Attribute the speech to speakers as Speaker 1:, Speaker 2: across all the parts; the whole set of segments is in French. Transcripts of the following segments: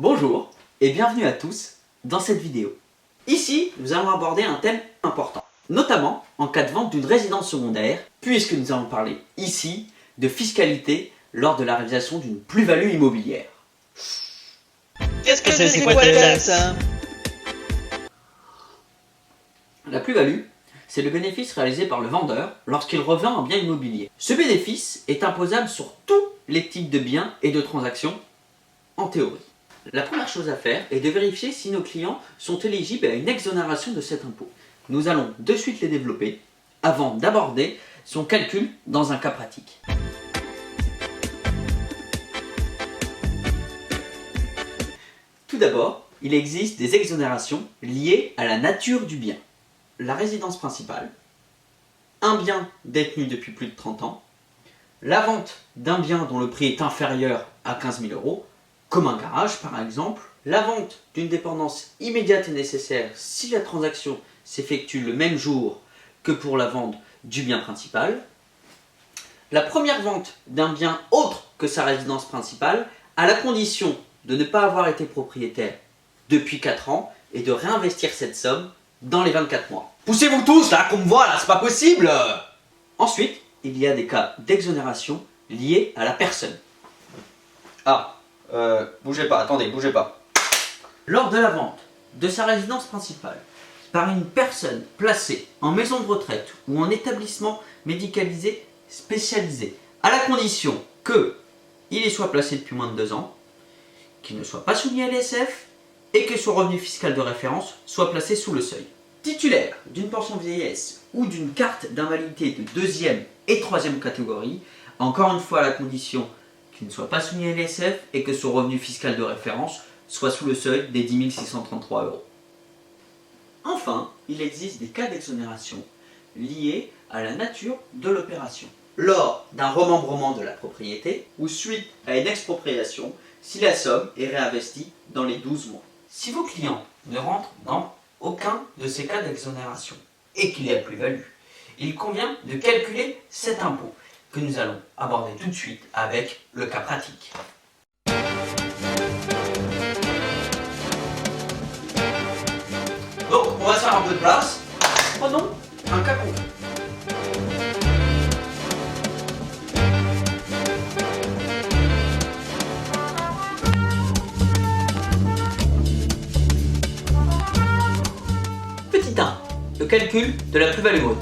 Speaker 1: Bonjour et bienvenue à tous dans cette vidéo. Ici, nous allons aborder un thème important, notamment en cas de vente d'une résidence secondaire, puisque nous allons parler ici de fiscalité lors de la réalisation d'une plus-value immobilière.
Speaker 2: Qu'est-ce que c'est quoi ça?
Speaker 1: La plus-value, c'est le bénéfice réalisé par le vendeur lorsqu'il revend un bien immobilier. Ce bénéfice est imposable sur tous les types de biens et de transactions, en théorie. La première chose à faire est de vérifier si nos clients sont éligibles à une exonération de cet impôt. Nous allons de suite les développer avant d'aborder son calcul dans un cas pratique. Tout d'abord, il existe des exonérations liées à la nature du bien. La résidence principale, un bien détenu depuis plus de 30 ans, la vente d'un bien dont le prix est inférieur à 15 000 €, comme un garage par exemple, la vente d'une dépendance immédiate et nécessaire si la transaction s'effectue le même jour que pour la vente du bien principal, la première vente d'un bien autre que sa résidence principale à la condition de ne pas avoir été propriétaire depuis 4 ans et de réinvestir cette somme dans les 24 mois.
Speaker 2: Poussez-vous tous là, qu'on me voit là, c'est pas possible!
Speaker 1: Ensuite, il y a des cas d'exonération liés à la personne.
Speaker 2: Bougez pas, attendez, bougez pas.
Speaker 1: Lors de la vente de sa résidence principale par une personne placée en maison de retraite ou en établissement médicalisé spécialisé, à la condition qu'il y soit placé depuis moins de 2 ans, qu'il ne soit pas soumis à l'ISF et que son revenu fiscal de référence soit placé sous le seuil. Titulaire d'une pension vieillesse ou d'une carte d'invalidité de 2e et 3e catégorie, encore une fois à la condition qu'il ne soit pas soumis à l'ISF et que son revenu fiscal de référence soit sous le seuil des 10 633 €. Enfin, il existe des cas d'exonération liés à la nature de l'opération. Lors d'un remembrement de la propriété ou suite à une expropriation, si la somme est réinvestie dans les 12 mois. Si vos clients ne rentrent dans aucun de ces cas d'exonération et qu'il y a plus-value, il convient de calculer cet impôt que nous allons aborder tout de suite avec le cas pratique. Donc, on va se faire un peu de place. Prenons un cas concret. Petit 1. Le calcul de la plus-value brute.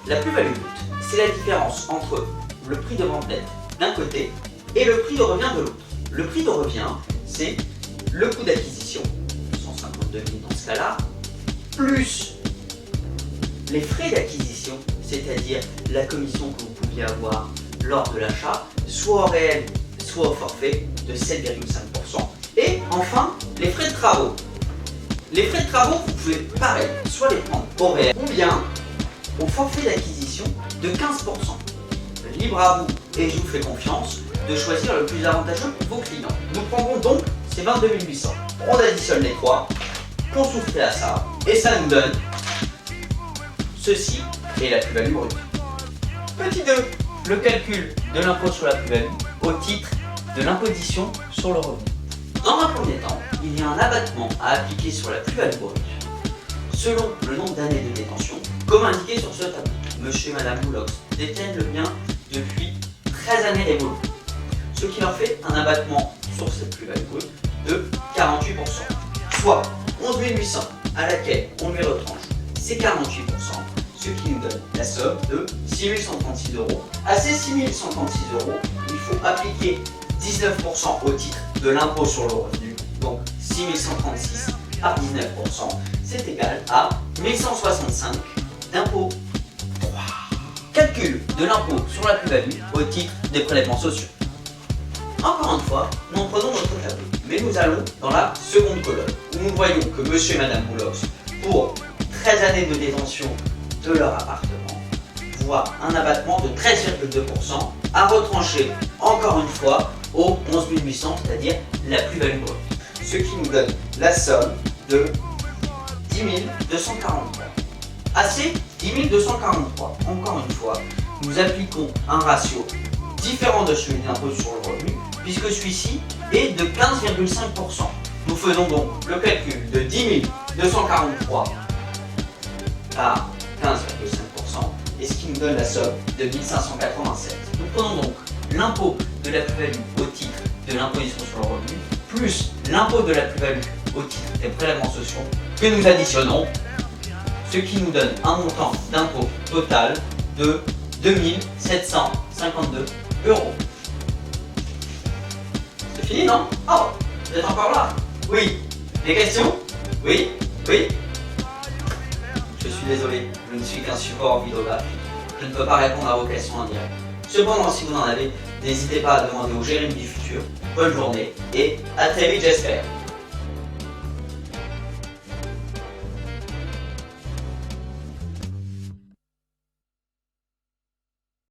Speaker 1: La plus-value brute, c'est la différence entre le prix de vente net d'un côté et le prix de revient de l'autre. Le prix de revient, c'est le coût d'acquisition, 152 000 dans ce cas-là, plus les frais d'acquisition, c'est-à-dire la commission que vous pouviez avoir lors de l'achat, soit au réel, soit au forfait, de 7,5%. Et enfin, les frais de travaux. Les frais de travaux, vous pouvez pareil, soit les prendre au réel ou bien au forfait d'acquisition de 15%. Libre à vous, et je vous fais confiance, de choisir le plus avantageux pour vos clients. Nous prendrons donc ces 22 800. On additionne les trois, qu'on soustrait à ça, et ça nous donne ceci est la plus-value brute. Petit 2, le calcul de l'impôt sur la plus-value au titre de l'imposition sur le revenu. Dans un premier temps, il y a un abattement à appliquer sur la plus-value brute selon le nombre d'années de détention, comme indiqué sur ce tableau. Monsieur et Madame Moulox détiennent le bien depuis 13 années révolues, ce qui leur fait un abattement sur cette plus-value brute de 48%, soit 11 800 à laquelle on lui retranche ces 48%, ce qui nous donne la somme de 6 136 €. À ces 6 136 €, il faut appliquer 19% au titre de l'impôt sur le revenu, donc 6 136 par 19%, c'est égal à 1165 d'impôt. Calcul de l'impôt sur la plus-value au titre des prélèvements sociaux. Encore une fois, nous prenons notre tableau, mais nous allons dans la seconde colonne, où nous voyons que Monsieur et Madame Moulox, pour 13 années de détention de leur appartement, voient un abattement de 13,2% à retrancher encore une fois aux 11 800, c'est-à-dire la plus-value brute, ce qui nous donne la somme de 10 243. À ces 10 243, encore une fois, nous appliquons un ratio 10 différent de celui de l'impôt sur le revenu, puisque celui-ci est de 15,5%. Nous faisons donc le calcul de 10 243 par 15,5%, et ce qui nous donne la somme de 1587. Nous prenons donc l'impôt de la plus-value au titre de l'imposition sur le revenu, plus l'impôt de la plus-value au titre des prélèvements sociaux, que nous additionnons, ce qui nous donne un montant d'impôt total de 2752 €. C'est fini, non? Oh, vous êtes encore là? Oui. Des questions? Oui? Oui? Je suis désolé, je ne suis qu'un support vidéographique. Je ne peux pas répondre à vos questions en direct. Cependant, si vous en avez, n'hésitez pas à demander au Jérémy du futur. Bonne journée et à très vite, j'espère.